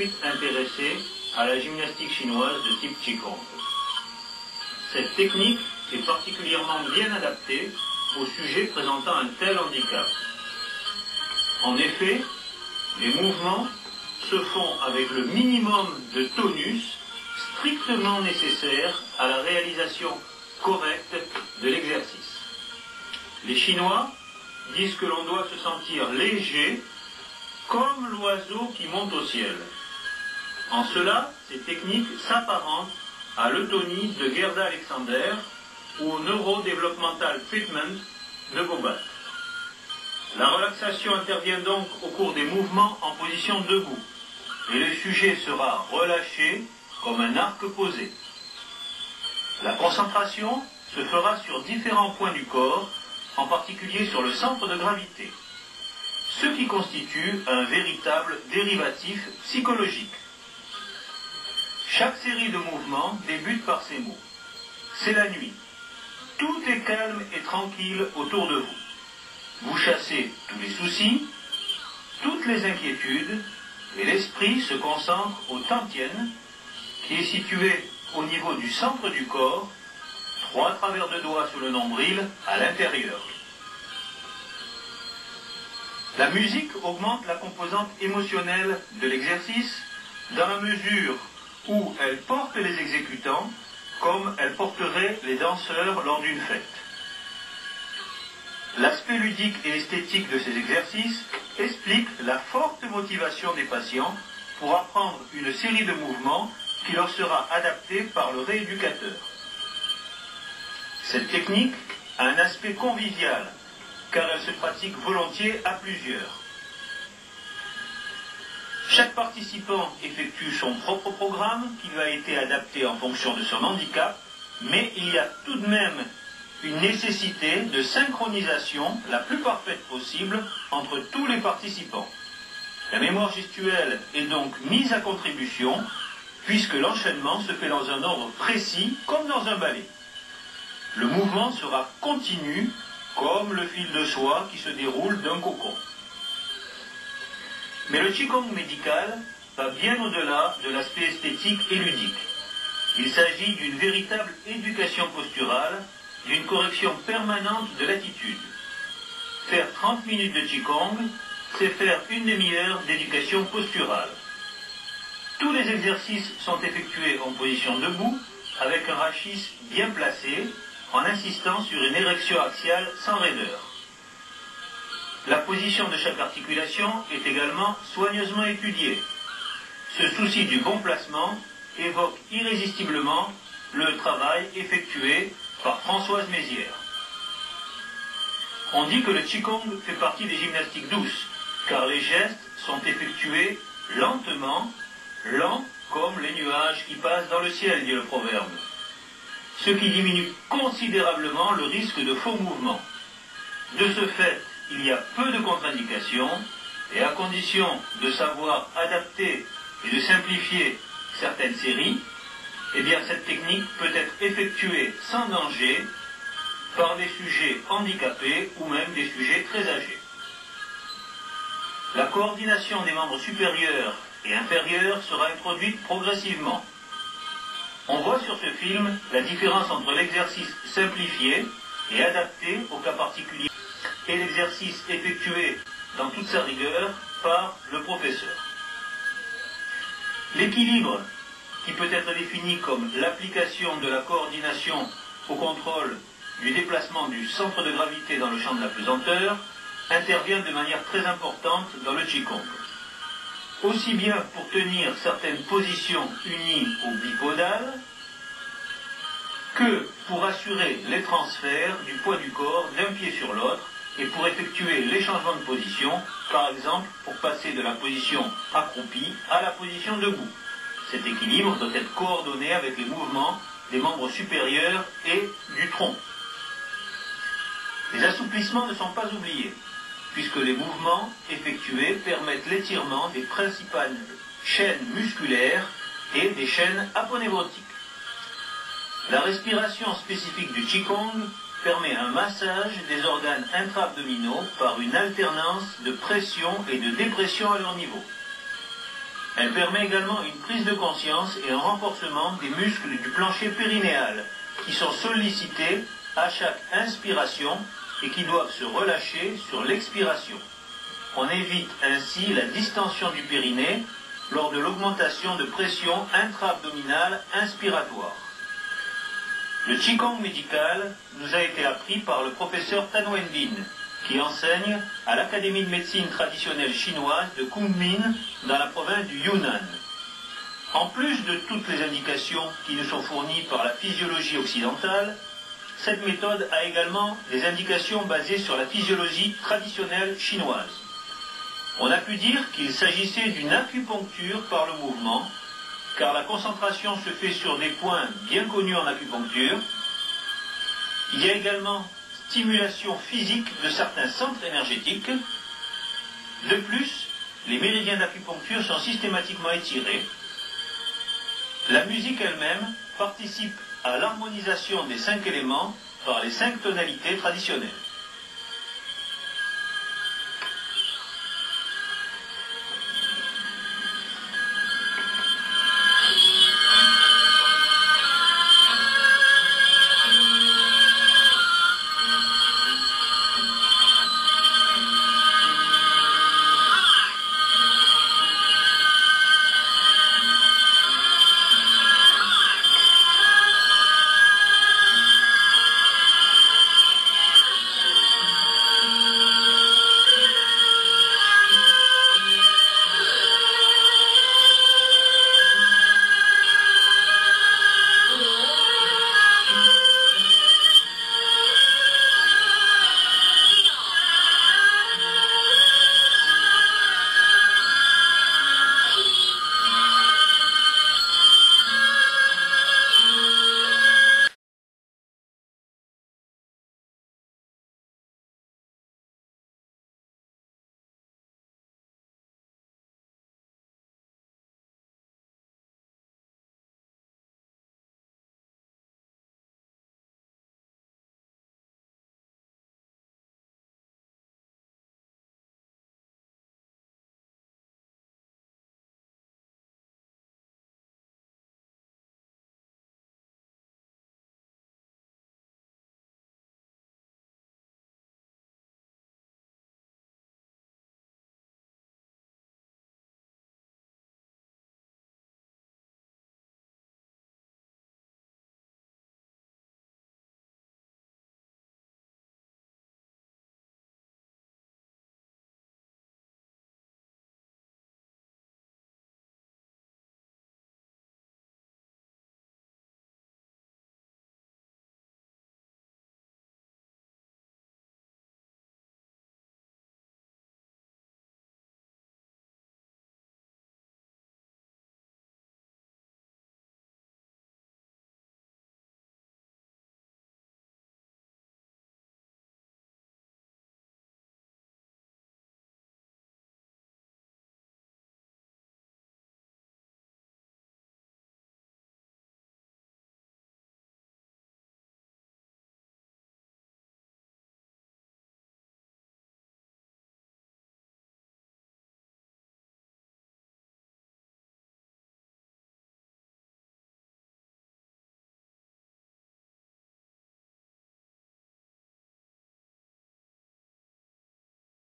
suite intéressé à la gymnastique chinoise de type Qigong. Cette technique est particulièrement bien adaptée aux sujets présentant un tel handicap. En effet, les mouvements se font avec le minimum de tonus strictement nécessaire à la réalisation correcte de l'exercice. Les Chinois disent que l'on doit se sentir léger comme l'oiseau qui monte au ciel. En cela, ces techniques s'apparentent à l'eutonie de Gerda Alexander ou au neurodevelopmental treatment de Gobat. La relaxation intervient donc au cours des mouvements en position debout et le sujet sera relâché comme un arc posé. La concentration se fera sur différents points du corps, en particulier sur le centre de gravité, ce qui constitue un véritable dérivatif psychologique. Chaque série de mouvements débute par ces mots. C'est la nuit. Tout est calme et tranquille autour de vous. Vous chassez tous les soucis, toutes les inquiétudes, et l'esprit se concentre au Tantien, qui est situé au niveau du centre du corps, 3 travers de doigts sous le nombril à l'intérieur. La musique augmente la composante émotionnelle de l'exercice dans la mesure où elle porte les exécutants comme elle porterait les danseurs lors d'une fête. L'aspect ludique et esthétique de ces exercices explique la forte motivation des patients pour apprendre une série de mouvements qui leur sera adaptée par le rééducateur. Cette technique a un aspect convivial, car elle se pratique volontiers à plusieurs. Chaque participant effectue son propre programme qui lui a été adapté en fonction de son handicap, mais il y a tout de même une nécessité de synchronisation la plus parfaite possible entre tous les participants. La mémoire gestuelle est donc mise à contribution, puisque l'enchaînement se fait dans un ordre précis, comme dans un ballet. Le mouvement sera continu, comme le fil de soie qui se déroule d'un cocon. Mais le Qigong médical va bien au-delà de l'aspect esthétique et ludique. Il s'agit d'une véritable éducation posturale, d'une correction permanente de l'attitude. Faire 30 minutes de Qigong, c'est faire une demi-heure d'éducation posturale. Tous les exercices sont effectués en position debout, avec un rachis bien placé, en insistant sur une érection axiale sans raideur. La position de chaque articulation est également soigneusement étudiée. Ce souci du bon placement évoque irrésistiblement le travail effectué par Françoise Mézières. On dit que le Qigong fait partie des gymnastiques douces, car les gestes sont effectués lentement, lents comme les nuages qui passent dans le ciel, dit le proverbe, ce qui diminue considérablement le risque de faux mouvements. De ce fait, il y a peu de contre-indications, et à condition de savoir adapter et de simplifier certaines séries, eh bien cette technique peut être effectuée sans danger par des sujets handicapés ou même des sujets très âgés. La coordination des membres supérieurs et inférieurs sera introduite progressivement. On voit sur ce film la différence entre l'exercice simplifié et adapté au cas particulier et l'exercice effectué dans toute sa rigueur par le professeur. L'équilibre, qui peut être défini comme l'application de la coordination au contrôle du déplacement du centre de gravité dans le champ de la pesanteur, intervient de manière très importante dans le Qigong. Aussi bien pour tenir certaines positions unies ou bipodales, que pour assurer les transferts du poids du corps d'un pied sur l'autre et pour effectuer les changements de position, par exemple pour passer de la position accroupie à la position debout. Cet équilibre doit être coordonné avec les mouvements des membres supérieurs et du tronc. Les assouplissements ne sont pas oubliés, puisque les mouvements effectués permettent l'étirement des principales chaînes musculaires et des chaînes aponeurotiques. La respiration spécifique du Qigong permet un massage des organes intra-abdominaux par une alternance de pression et de dépression à leur niveau. Elle permet également une prise de conscience et un renforcement des muscles du plancher périnéal, qui sont sollicités à chaque inspiration et qui doivent se relâcher sur l'expiration. On évite ainsi la distension du périnée lors de l'augmentation de pression intra-abdominale inspiratoire. Le Qigong médical nous a été appris par le professeur Tan Wenbin, qui enseigne à l'Académie de médecine traditionnelle chinoise de Kunming dans la province du Yunnan. En plus de toutes les indications qui nous sont fournies par la physiologie occidentale, cette méthode a également des indications basées sur la physiologie traditionnelle chinoise. On a pu dire qu'il s'agissait d'une acupuncture par le mouvement, car la concentration se fait sur des points bien connus en acupuncture. Il y a également stimulation physique de certains centres énergétiques. De plus, les méridiens d'acupuncture sont systématiquement étirés. La musique elle-même participe à l'harmonisation des 5 éléments par les 5 tonalités traditionnelles.